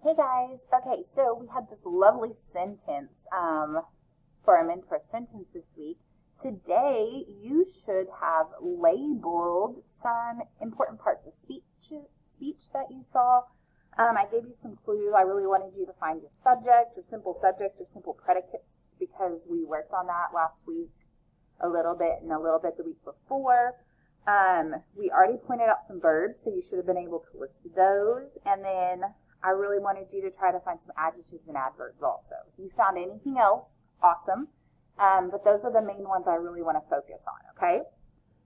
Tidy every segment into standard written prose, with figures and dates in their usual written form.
Hey guys, okay, so we had this lovely sentence for our mentor sentence this week. Today, you should have labeled some important parts of speech that you saw. I gave you some clues. I really wanted you to find your subject, or simple predicates, because we worked on that last week a little bit and a little bit the week before. We already pointed out some verbs, so you should have been able to list those. And then I really wanted you to try to find some adjectives and adverbs also. If you found anything else, awesome. But those are the main ones I really want to focus on, okay?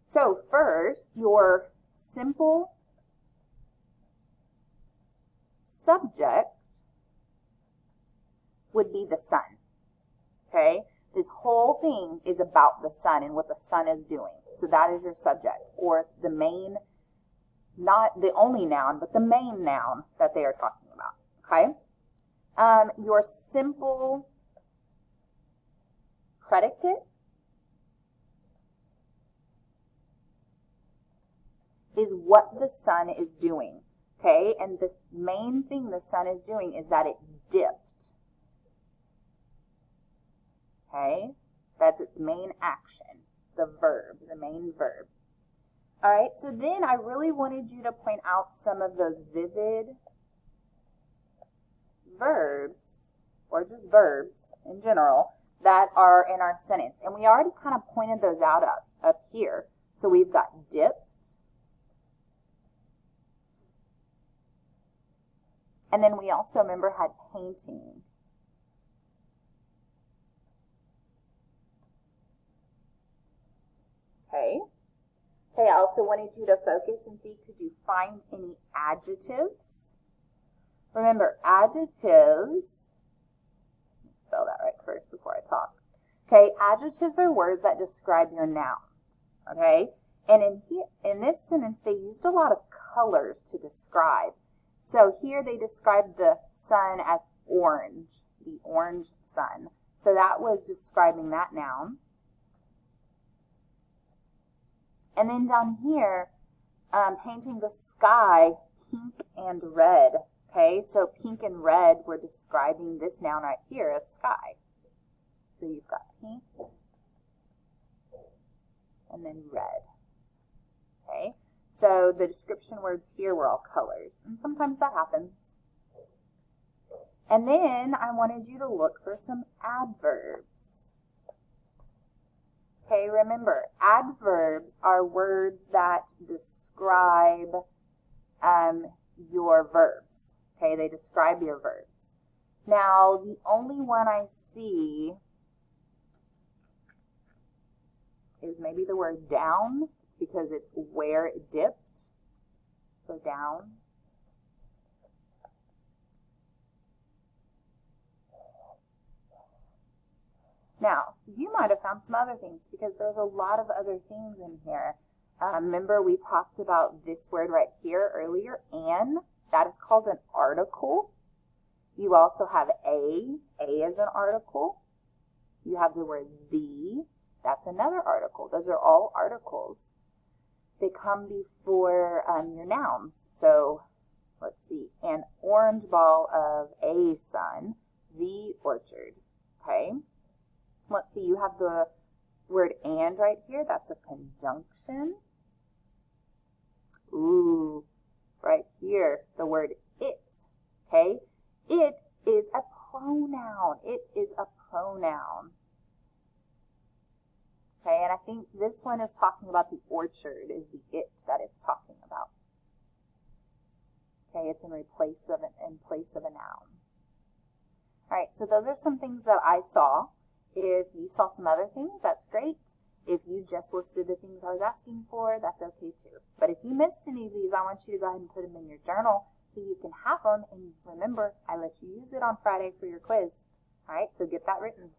So first, your simple subject would be the sun, okay? This whole thing is about the sun and what the sun is doing. So that is your subject, or the main, not the only noun, but the main noun that they are talking about, okay? Your simple predicate is what the sun is doing, okay? And the main thing the sun is doing is that it dipped, okay? That's its main action, the verb, the main verb. All right, so then I really wanted you to point out some of those vivid verbs, or just verbs in general, that are in our sentence. And we already kind of pointed those out up here. So we've got dipped. And then we also, remember, had painting. Okay. Okay, I also wanted you to focus and see, could you find any adjectives? Remember, adjectives, let me spell that right first before I talk. Okay, adjectives are words that describe your noun, okay? And in this sentence, they used a lot of colors to describe. So here they described the sun as orange, the orange sun. So that was describing that noun. And then down here, painting the sky pink and red. Okay, so pink and red, we're describing this noun right here of sky. So you've got pink and then red. Okay, so the description words here were all colors, and sometimes that happens. And then I wanted you to look for some adverbs. Okay, remember, adverbs are words that describe your verbs. Okay, they describe your verbs. Now, the only one I see is maybe the word down. It's because it's where it dipped. So down. Now, you might have found some other things because there's a lot of other things in here. Remember, we talked about this word right here earlier, an. That is called an article. You also have a is an article. You have the word the, that's another article. Those are all articles. They come before your nouns. So, let's see, an orange ball of a sun, the orchard, okay? Let's see, you have the word and right here. That's a conjunction. Ooh, right here, the word it, okay? It is a pronoun. It is a pronoun. Okay, and I think this one is talking about the orchard, is the it that it's talking about. Okay, it's in place of a noun. All right, so those are some things that I saw. If you saw some other things, that's great. If you just listed the things I was asking for, that's okay too. But if you missed any of these, I want you to go ahead and put them in your journal so you can have them. And remember, I let you use it on Friday for your quiz. All right, so get that written.